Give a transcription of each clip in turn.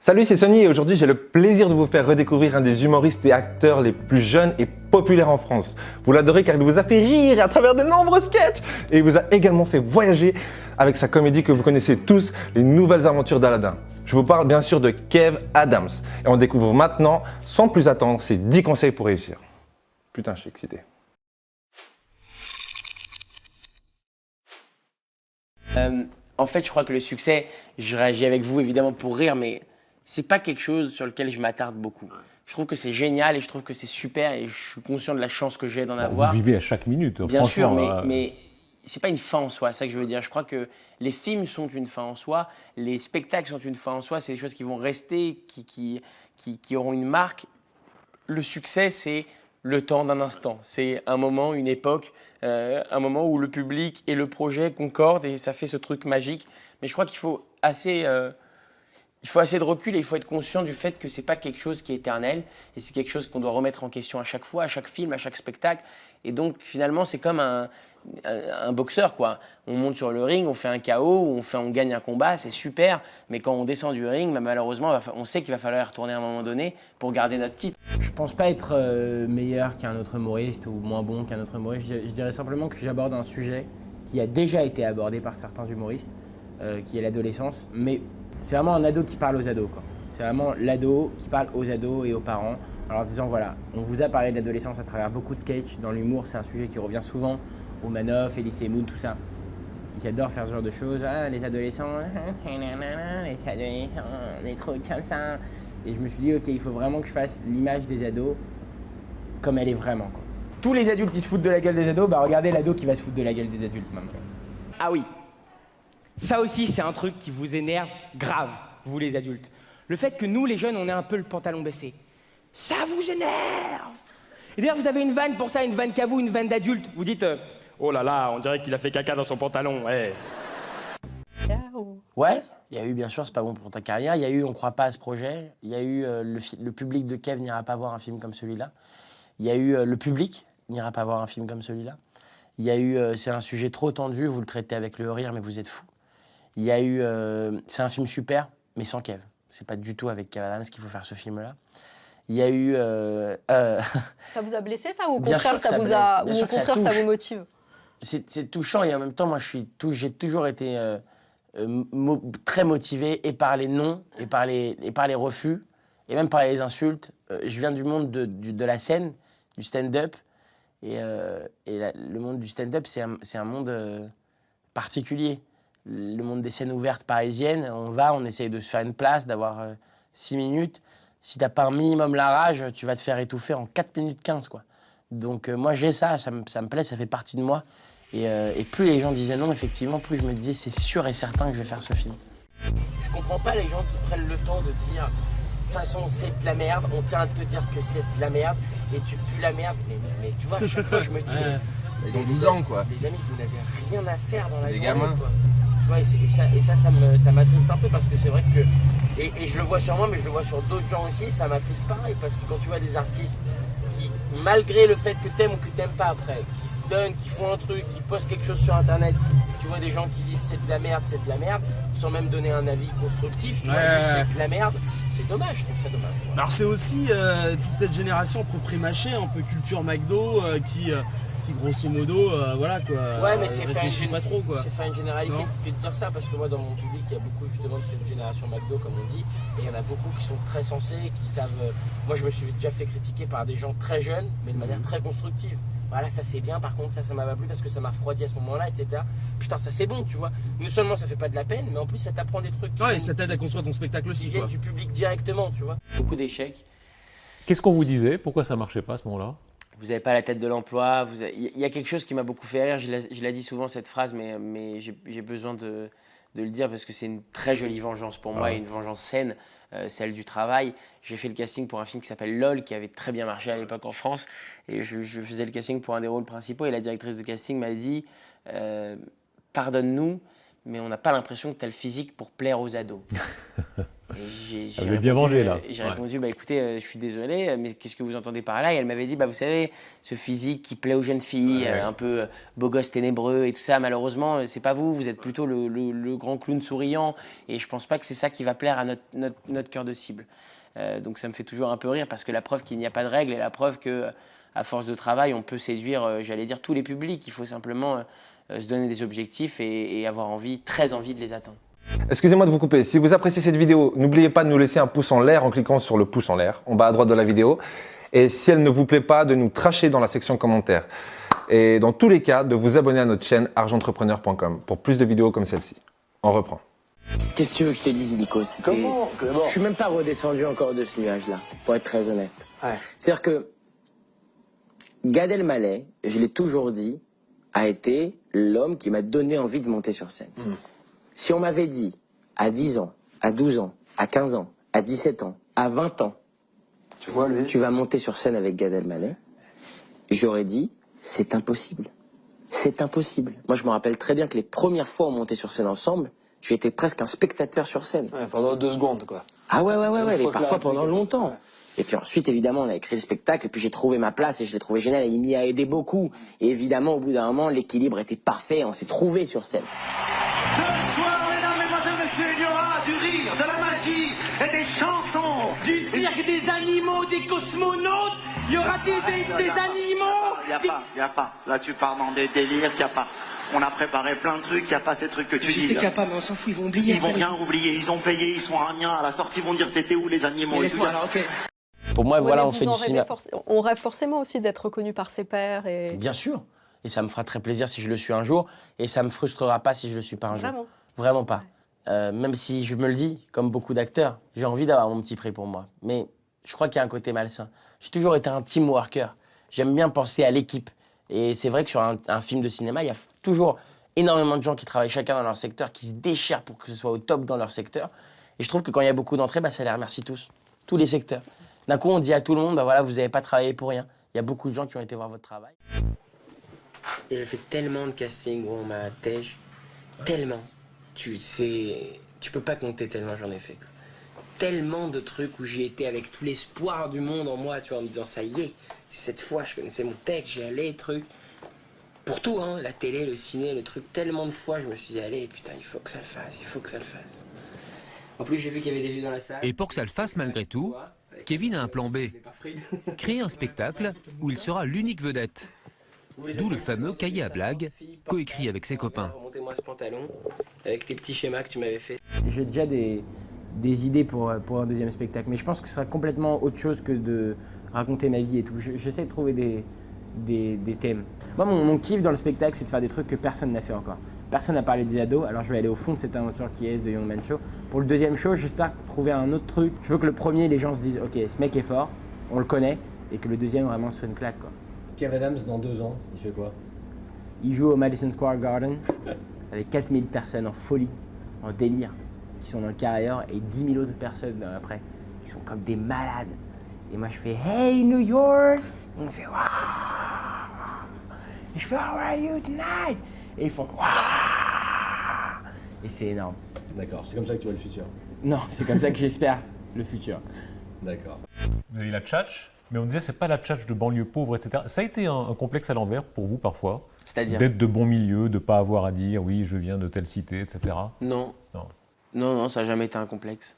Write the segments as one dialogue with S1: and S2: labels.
S1: Salut, c'est Sonny et aujourd'hui j'ai le plaisir de vous faire redécouvrir un des humoristes et acteurs les plus jeunes et populaires en France. Vous l'adorez car il vous a fait rire à travers de nombreux sketchs et il vous a également fait voyager avec sa comédie que vous connaissez tous, Les Nouvelles Aventures d'Aladin. Je vous parle bien sûr de Kev Adams et on découvre maintenant, sans plus attendre, ses 10 conseils pour réussir. Putain, je suis excité.
S2: En fait, je crois que le succès, je réagis avec vous évidemment pour rire, mais c'est pas quelque chose sur lequel je m'attarde beaucoup. Je trouve que c'est génial et je trouve que c'est super et je suis conscient de la chance que j'ai d'en avoir.
S3: Vous vivez à chaque minute,
S2: Bien sûr,
S3: franchement.
S2: mais c'est pas une fin en soi, c'est ça que je veux dire. Je crois que les films sont une fin en soi, les spectacles sont une fin en soi, c'est des choses qui vont rester, qui auront une marque. Le succès, c'est le temps d'un instant. C'est un moment, une époque, un moment où le public et le projet concordent et ça fait ce truc magique. Mais je crois qu'il faut assez de recul et il faut être conscient du fait que c'est pas quelque chose qui est éternel et c'est quelque chose qu'on doit remettre en question à chaque fois, à chaque film, à chaque spectacle. Et donc finalement, c'est comme un boxeur, quoi. On monte sur le ring, on fait un KO, on gagne un combat, c'est super. Mais quand on descend du ring, malheureusement, on sait qu'il va falloir y retourner à un moment donné pour garder notre titre. Je pense pas être meilleur qu'un autre humoriste ou moins bon qu'un autre humoriste. Je dirais simplement que j'aborde un sujet qui a déjà été abordé par certains humoristes, qui est l'adolescence. Mais c'est vraiment un ado qui parle aux ados, quoi. C'est vraiment l'ado qui parle aux ados et aux parents. Alors en disant voilà, on vous a parlé d'adolescence à travers beaucoup de sketchs. Dans l'humour, c'est un sujet qui revient souvent. Au Manoff, Elise Moon, tout ça. Ils adorent faire ce genre de choses. Ah, les adolescents, les adolescents, des trucs comme ça. Et je me suis dit, ok, il faut vraiment que je fasse l'image des ados comme elle est vraiment, quoi. Tous les adultes, ils se foutent de la gueule des ados. Bah regardez l'ado qui va se foutre de la gueule des adultes maintenant. Ah oui, ça aussi, c'est un truc qui vous énerve grave, vous les adultes. Le fait que nous, les jeunes, on ait un peu le pantalon baissé. Ça vous énerve! Et d'ailleurs, vous avez une vanne pour ça, une vanne qu'à vous, une vanne d'adulte. Vous dites, oh là là, on dirait qu'il a fait caca dans son pantalon, ouais. Ouais, il y a eu, bien sûr, c'est pas bon pour ta carrière. Il y a eu, on croit pas à ce projet. Il y a eu, le public de Kev n'ira pas voir un film comme celui-là. Il y a eu, le public n'ira pas voir un film comme celui-là. Il y a eu, c'est un sujet trop tendu, vous le traitez avec le rire, mais vous êtes fou. Il y a eu, c'est un film super, mais sans Kev. C'est pas du tout avec Kev Adams qu'il faut faire ce film-là. Il y a eu...
S4: Ça vous a blessé, ça, ou au
S2: Bien
S4: contraire,
S2: sûr que
S4: ça vous
S2: blesse.
S4: a,
S2: Bien
S4: ou
S2: sûr
S4: au
S2: que ça
S4: contraire, ça
S2: touche.
S4: vous motive?
S2: C'est touchant et en même temps, moi, j'ai toujours été très motivé et par les non, et par les refus, et même par les insultes. Je viens du monde de la scène, du stand-up, le monde du stand-up, c'est un monde particulier. Le monde des scènes ouvertes parisiennes, on essaye de se faire une place, d'avoir 6 minutes. Si t'as pas un minimum la rage, tu vas te faire étouffer en 4 minutes 15, quoi. Donc moi j'ai ça me plaît, ça fait partie de moi. Et plus les gens disaient non, effectivement, plus je me disais c'est sûr et certain que je vais faire ce film. Je comprends pas les gens qui prennent le temps de dire de toute façon c'est de la merde, on tient à te dire que c'est de la merde et tu pues la merde. Mais tu vois, à chaque fois je me dis
S5: Ils ont 12 ans, quoi.
S2: Les amis, vous n'avez rien à faire dans la
S5: des
S2: journée,
S5: gamins.
S2: quoi. Ouais, ça m'attriste un peu parce que c'est vrai que, et je le vois sur moi, mais je le vois sur d'autres gens aussi, ça m'attriste pareil parce que quand tu vois des artistes qui, malgré le fait que t'aimes ou que t'aimes pas après, qui se donnent, qui font un truc, qui postent quelque chose sur internet, tu vois des gens qui disent c'est de la merde, sans même donner un avis constructif, tu vois, juste c'est de la merde, c'est dommage, je trouve ça dommage.
S6: Alors c'est aussi toute cette génération un peu pré-mâchée, un peu culture McDo, qui grosso modo, voilà quoi,
S2: Ouais, mais c'est
S6: réfléchit pas trop, quoi.
S2: C'est faire une généralité
S6: Non.
S2: que de dire ça parce que moi dans mon public il y a beaucoup justement de cette génération McDo comme on dit et il y en a beaucoup qui sont très sensés, qui savent. Moi je me suis déjà fait critiquer par des gens très jeunes mais de manière très constructive. Voilà, ça c'est bien, par contre ça m'a pas plu parce que ça m'a refroidi à ce moment-là, etc. Putain, ça c'est bon, tu vois. Non seulement ça fait pas de la peine, mais en plus ça t'apprend des trucs
S6: Ouais, et ça t'aide à construire ton spectacle
S2: qui
S6: aussi,
S2: viennent
S6: quoi.
S2: du public directement, tu vois. Beaucoup d'échecs.
S3: Qu'est-ce qu'on vous disait? Pourquoi ça marchait pas à ce moment-là?
S2: Vous n'avez pas la tête de l'emploi. Il y a quelque chose qui m'a beaucoup fait rire. Je l'ai dit souvent cette phrase, mais j'ai besoin de le dire parce que c'est une très jolie vengeance pour moi, et une vengeance saine, celle du travail. J'ai fait le casting pour un film qui s'appelle LOL, qui avait très bien marché à l'époque en France. Et je faisais le casting pour un des rôles principaux. Et la directrice de casting m'a dit pardonne-nous, mais on n'a pas l'impression que tu as le physique pour plaire aux ados. Et
S3: Vous avez bien vengé, là.
S2: J'ai
S3: Ouais.
S2: répondu, bah, écoutez, je suis désolé, mais qu'est-ce que vous entendez par là? Et elle m'avait dit, bah, vous savez, ce physique qui plaît aux jeunes filles,
S3: Ouais.
S2: un peu beau gosse ténébreux et tout ça, malheureusement, c'est pas vous, vous êtes plutôt le grand clown souriant. Et je pense pas que c'est ça qui va plaire à notre cœur de cible. Donc ça me fait toujours un peu rire parce que la preuve qu'il n'y a pas de règle et la preuve que à force de travail, on peut séduire, j'allais dire, tous les publics. Il faut simplement se donner des objectifs et avoir envie, très envie de les atteindre.
S1: Excusez-moi de vous couper. Si vous appréciez cette vidéo, n'oubliez pas de nous laisser un pouce en l'air en cliquant sur le pouce en l'air en bas à droite de la vidéo. Et si elle ne vous plaît pas, de nous tracher dans la section commentaires. Et dans tous les cas, de vous abonner à notre chaîne argentrepreneur.com pour plus de vidéos comme celle-ci. On reprend.
S2: Qu'est-ce que tu veux que je te dise, Nico?
S7: Comment, Clément?
S2: Je suis même pas redescendu encore de ce nuage-là, pour être très honnête.
S7: Ouais.
S2: C'est-à-dire que Gad Elmaleh, je l'ai toujours dit, a été l'homme qui m'a donné envie de monter sur scène. Si on m'avait dit à 10 ans, à 12 ans, à 15 ans, à 17 ans, à 20 ans,
S7: Tu vois, lui?
S2: tu vas monter sur scène avec Gad Elmaleh, j'aurais dit, c'est impossible. C'est impossible. Moi, je me rappelle très bien que les premières fois où on montait sur scène ensemble, j'étais presque un spectateur sur scène.
S7: Ouais, pendant 2 secondes, quoi.
S2: Ah ouais,
S7: Une
S2: et
S7: fois que
S2: parfois
S7: la-
S2: pendant longtemps.
S7: Ouais.
S2: Et puis ensuite, évidemment, on a écrit le spectacle, et puis j'ai trouvé ma place, et je l'ai trouvé génial, et il m'y a aidé beaucoup. Et évidemment, au bout d'un moment, l'équilibre était parfait, on s'est trouvé sur scène.
S8: Ce soir, mesdames, mesdemoiselles, messieurs, il y aura du rire, de la magie et des chansons.
S9: Du cirque, des animaux, des cosmonautes. Il y aura des animaux.
S8: Y a pas. Là, tu pars dans des délires, y a pas. On a préparé plein de trucs, y a pas ces trucs que tu dis.
S9: Je sais
S8: là.
S9: qu'il n'y a pas, mais on s'en fout, ils vont oublier.
S8: Ils vont
S9: après.
S8: rien oublier, ils ont payé, ils sont à Amiens, à la sortie, ils vont dire c'était où les animaux
S9: Mais
S8: et tout.
S9: laisse-moi alors, ok.
S2: Pour moi,
S4: Ouais,
S2: voilà,
S4: mais
S2: on
S4: vous
S2: fait
S4: en
S2: du
S4: rêvez
S2: cinéma.
S4: on rêve forcément aussi d'être reconnu par ses pairs. Et...
S2: Bien sûr. Et ça me fera très plaisir si je le suis un jour, et ça me frustrera pas si je le suis pas un jour.
S4: Vraiment.
S2: Vraiment pas. Même si je me le dis, comme beaucoup d'acteurs, j'ai envie d'avoir mon petit prix pour moi. Mais je crois qu'il y a un côté malsain. J'ai toujours été un team worker. J'aime bien penser à l'équipe. Et c'est vrai que sur un film de cinéma, il y a toujours énormément de gens qui travaillent chacun dans leur secteur, qui se déchirent pour que ce soit au top dans leur secteur. Et je trouve que quand il y a beaucoup d'entrées, ça les remercie tous les secteurs. D'un coup, on dit à tout le monde, bah voilà, vous n'avez pas travaillé pour rien. Il y a beaucoup de gens qui ont été voir votre travail. Et j'ai fait tellement de castings où on m'a tège, tellement. Tu peux pas compter tellement j'en ai fait, quoi. Tellement de trucs où j'ai été avec tout l'espoir du monde en moi, tu vois, en me disant ça y est, cette fois je connaissais mon texte, j'ai allé, truc. Pour tout, hein, la télé, le ciné, le truc, tellement de fois je me suis dit, allez, putain, il faut que ça le fasse, il faut que ça le fasse. En plus, j'ai vu qu'il y avait des vues dans la salle.
S10: Et pour que ça le fasse malgré tout, Kevin a un plan B. Créer un spectacle où il sera l'unique vedette. D'où le fameux cahier à blagues, coécrit avec ses copains.
S2: Remontez-moi ce pantalon avec tes petits schémas que tu m'avais fait. J'ai déjà des idées pour un deuxième spectacle, mais je pense que ce sera complètement autre chose que de raconter ma vie et tout. J'essaie de trouver des thèmes. Moi, mon kiff dans le spectacle, c'est de faire des trucs que personne n'a fait encore. Personne n'a parlé des ados, alors je vais aller au fond de cette aventure qui est The Young Man Show. Pour le deuxième show, j'espère trouver un autre truc. Je veux que le premier, les gens se disent, ok, ce mec est fort, on le connaît, et que le deuxième vraiment soit une claque, quoi.
S11: Kev Adams, dans 2 ans, il fait quoi?
S2: Il joue au Madison Square Garden avec 4000 personnes en folie, en délire, qui sont dans le carrière, et 10 000 autres personnes après, qui sont comme des malades. Et moi je fais « Hey New York !» On fait « Waouh !» Et je fais « How are you tonight ?» Et ils font « Waouh !» Et c'est énorme.
S11: D'accord, c'est comme ça que tu vois le futur.
S2: Non, c'est comme ça que j'espère le futur.
S11: D'accord.
S3: Vous avez la tchatch, mais on disait c'est pas la tchatch de banlieue pauvre, etc. Ça a été un complexe à l'envers pour vous parfois?
S2: C'est-à-dire?
S3: D'être de bon milieu, de ne pas avoir à dire oui, je viens de telle cité, etc.
S2: Non.
S3: Non.
S2: Non, ça n'a jamais été un complexe.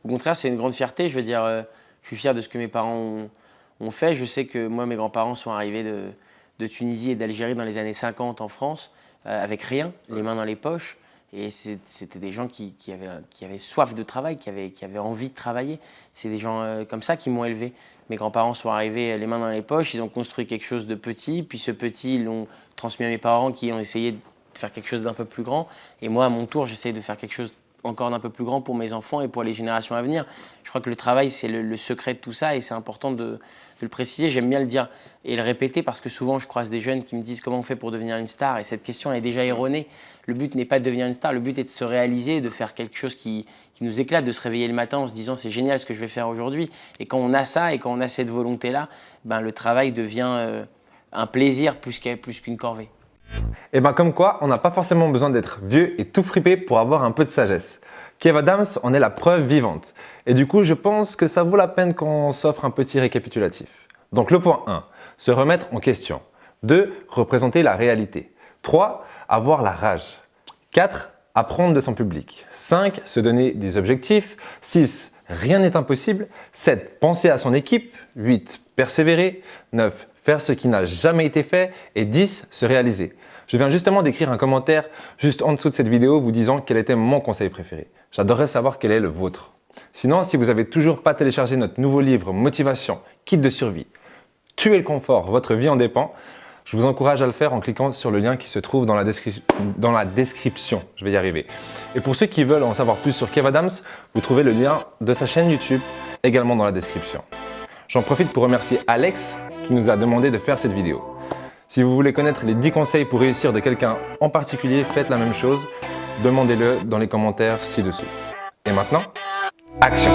S2: Au contraire, c'est une grande fierté. Je veux dire, je suis fier de ce que mes parents ont fait. Je sais que moi, mes grands-parents sont arrivés de Tunisie et d'Algérie dans les années 50 en France, avec rien, les mains dans les poches. Et c'était des gens qui avaient soif de travail, qui avaient envie de travailler. C'est des gens comme ça qui m'ont élevé. Mes grands-parents sont arrivés les mains dans les poches, ils ont construit quelque chose de petit, puis ce petit, ils l'ont transmis à mes parents qui ont essayé de faire quelque chose d'un peu plus grand. Et moi, à mon tour, j'essaie de faire quelque chose encore d'un peu plus grand pour mes enfants et pour les générations à venir. Je crois que le travail, c'est le secret de tout ça et c'est important de le préciser. J'aime bien le dire et le répéter parce que souvent, je croise des jeunes qui me disent comment on fait pour devenir une star et cette question est déjà erronée. Le but n'est pas de devenir une star, le but est de se réaliser, de faire quelque chose qui nous éclate, de se réveiller le matin en se disant c'est génial ce que je vais faire aujourd'hui. Et quand on a ça et quand on a cette volonté-là, ben, le travail devient un plaisir plus qu'une corvée.
S1: Et ben comme quoi, on n'a pas forcément besoin d'être vieux et tout fripé pour avoir un peu de sagesse. Kev Adams en est la preuve vivante. Et du coup, je pense que ça vaut la peine qu'on s'offre un petit récapitulatif. Donc le point 1, se remettre en question. 2, représenter la réalité. 3, avoir la rage. 4, apprendre de son public. 5, se donner des objectifs. 6, rien n'est impossible. 7, penser à son équipe. 8, persévérer. 9, faire ce qui n'a jamais été fait. Et 10, se réaliser. Je viens justement d'écrire un commentaire juste en dessous de cette vidéo vous disant quel était mon conseil préféré. J'adorerais savoir quel est le vôtre. Sinon, si vous n'avez toujours pas téléchargé notre nouveau livre Motivation, kit de survie, tuez le confort, votre vie en dépend, je vous encourage à le faire en cliquant sur le lien qui se trouve dans la description. Je vais y arriver. Et pour ceux qui veulent en savoir plus sur Kev Adams, vous trouvez le lien de sa chaîne YouTube également dans la description. J'en profite pour remercier Alex qui nous a demandé de faire cette vidéo. Si vous voulez connaître les 10 conseils pour réussir de quelqu'un en particulier, faites la même chose. Demandez-le dans les commentaires ci-dessous. Et maintenant, action!